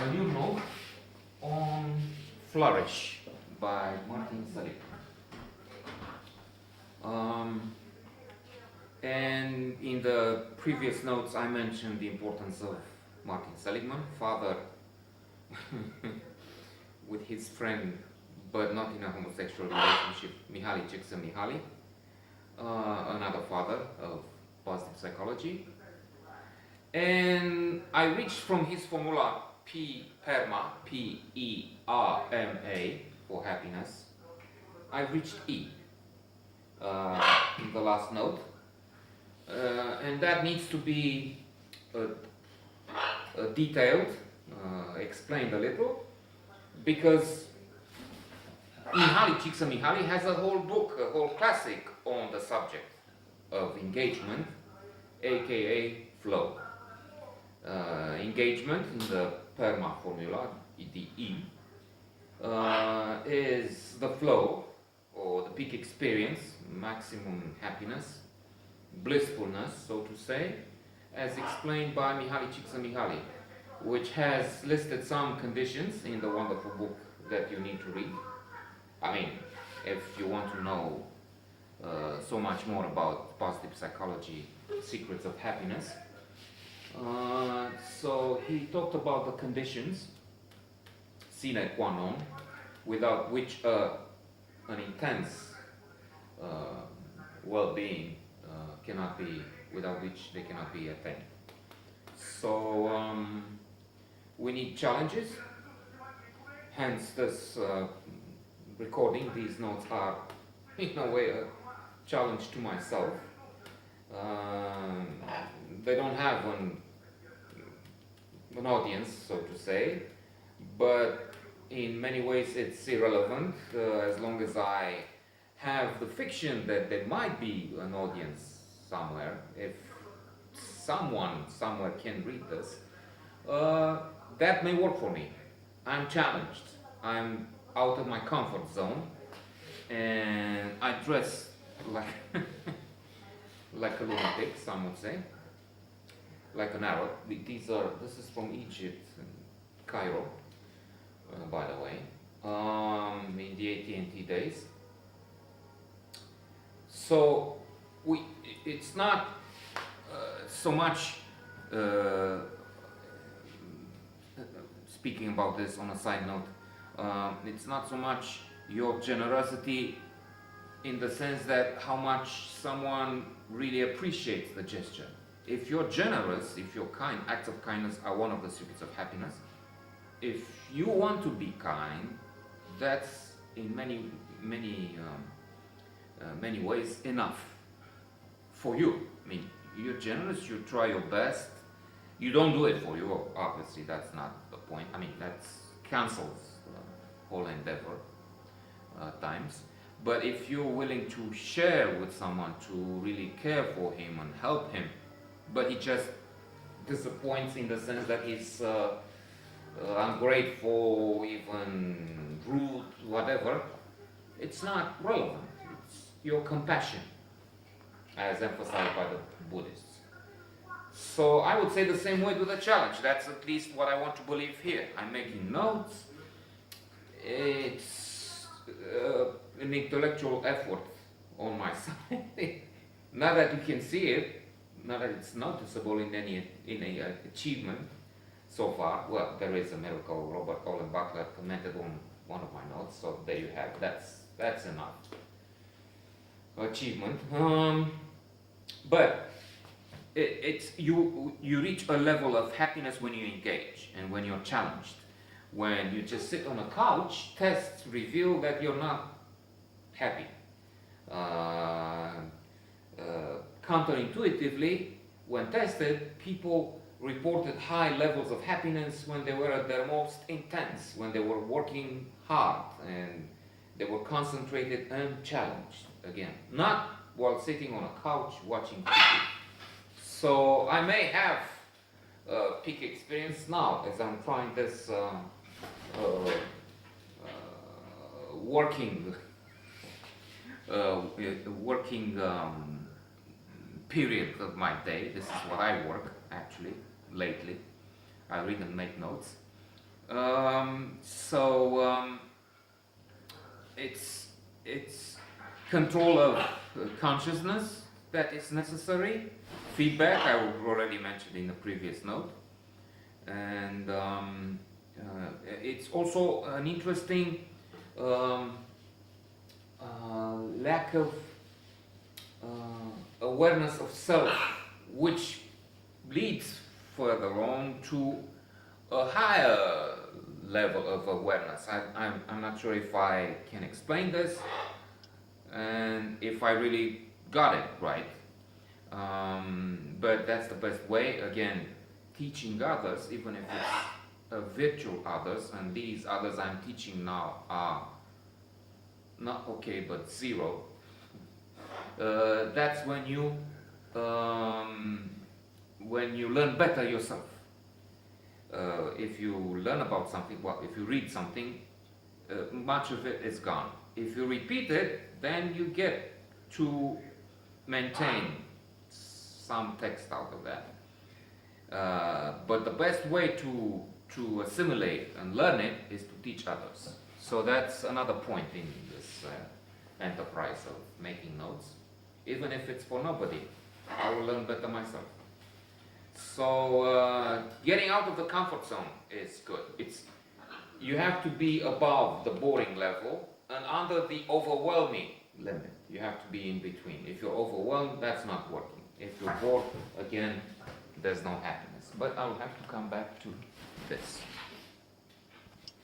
a new note on Flourish by Martin Seligman. And in the previous notes I mentioned the importance of Martin Seligman, father with his friend, but not in a homosexual relationship, Mihaly C, another father of positive psychology. And I reached from his formula PERMA, P-E-R-M-A, for happiness. I reached E in the last note. And that needs to be detailed, explained a little, because Mihaly Csikszentmihalyi has a whole book, a whole classic on the subject of engagement, aka flow. Engagement in the PERMA formula, the E, is the flow or the peak experience, maximum happiness, blissfulness, so to say, as explained by Mihaly Csikszentmihalyi, which has listed some conditions in the wonderful book that you need to read. I mean, if you want to know so much more about positive psychology, secrets of happiness. So he talked about the conditions, sine qua non, without which an intense well-being cannot be, without which they cannot be attained. So we need challenges, hence this recording. These notes are in a way a challenge to myself. They don't have an audience, so to say, but in many ways it's irrelevant as long as I have the fiction that there might be an audience somewhere. If someone somewhere can read this, that may work for me. I'm challenged, I'm out of my comfort zone, and I dress like like a lunatic, some would say, like an Arab. This is from Egypt, Cairo, by the way, in the AT&T days. So it's not so much, speaking about this on a side note, it's not so much your generosity in the sense that how much someone really appreciates the gesture. If you're generous, if you're kind, acts of kindness are one of the secrets of happiness. If you want to be kind, that's in many ways enough for you. I mean, you're generous, you try your best. You don't do it for you, obviously, that's not the point. I mean, that cancels the whole endeavor times. But if you're willing to share with someone, to really care for him and help him, but he just disappoints in the sense that he's ungrateful, even rude, whatever, it's not relevant. It's your compassion, as emphasized by the Buddhists. So I would say the same way to the challenge. That's at least what I want to believe here. I'm making notes. It's an intellectual effort on my side. Not that you can see it, not that it's noticeable in any achievement so far. Well, there is a miracle. Robert Colin Buckler commented on one of my notes, so there you have. That's enough achievement. But it's you reach a level of happiness when you engage and when you're challenged. When you just sit on a couch, tests reveal that you're not happy. Counterintuitively, when tested, people reported high levels of happiness when they were at their most intense, when they were working hard and they were concentrated and challenged. Again, not while sitting on a couch watching TV. So I may have a peak experience now as I'm trying this working period of my day. This is what I work actually lately. I read and make notes. It's control of consciousness that is necessary. Feedback I already mentioned in the previous note, and it's also an interesting lack of awareness of self, which leads further on to a higher level of awareness. I'm not sure if I can explain this and if I really got it right. But that's the best way. Again, teaching others, even if it's virtual others, and these others I'm teaching now are not okay but zero. That's when you learn better yourself. If you learn about something, well, if you read something, much of it is gone. If you repeat it, then you get to maintain some text out of that. But the best way to assimilate and learn it is to teach others. So that's another point in this enterprise of making notes. Even if it's for nobody, I will learn better myself. So getting out of the comfort zone is good. You have to be above the boring level and under the overwhelming limit. You have to be in between. If you're overwhelmed, that's not working. If you're bored, again, there's no happiness. But I'll have to come back to this.